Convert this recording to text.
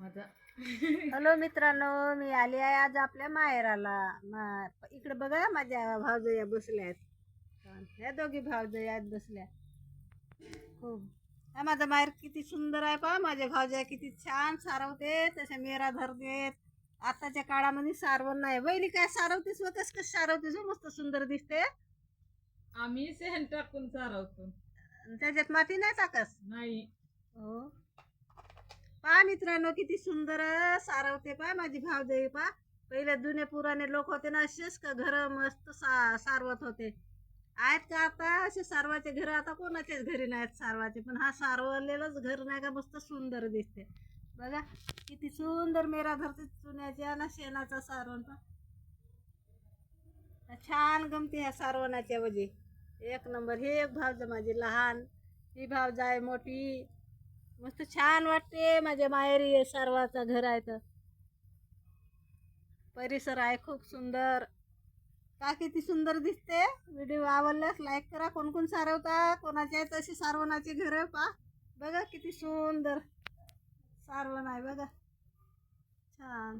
माझा हॅलो मित्रांनो, मी आली आहे आज आपल्या माहेराला. इकडे बघा माझ्या भावजया बसल्या आहेत. ह्या दोघी भावजया आहेत बसल्या. खूप हा माझा माहेर किती सुंदर आहे पहा. माझ्या भावजया किती छान सारवते, तशा मेरा धरतेत. आताच्या काळामध्ये सारवण नाही. वहिनी काय सारवतेस व कस कस सारवतेस हो? मस्त सुंदर दिसते. आम्ही शेण टाकून चारवतो. आणि त्याच्यात माती नाही टाकस? नाही. हो पहा मित्रांनो, किती सुंदर सारवते पहा माझी भावजई. पहा पहिले जुने पुराणे लोक होते ना, असेच का घर मस्त सारवत होते. आहेत का आता असे सारवाचे घर? आता कोणाचेच घरी नाहीत सारवाचे. पण हा सारवलेलंच घर नाही का मस्त सुंदर दिसते. बघा किती सुंदर मेरा धरते चुन्याच्या ना शेणाचा सारवण. छान गमते ह्या सारवणाच्या वजी. एक नंबर. हे एक भावजा माझी लहान, ही भावजा आहे मोठी. मस्त छान वाटते. माझ्या माहेरी सारवाचा घर आहे तर परिसर आहे खूप सुंदर. का किती सुंदर दिसते. व्हिडिओ आवडल्यास लाईक करा. कोण कोण सारवता, कोणाच्या आहेत अशी सारवणाची घर पा. बघा किती सुंदर सारवण आहे बघा, छान.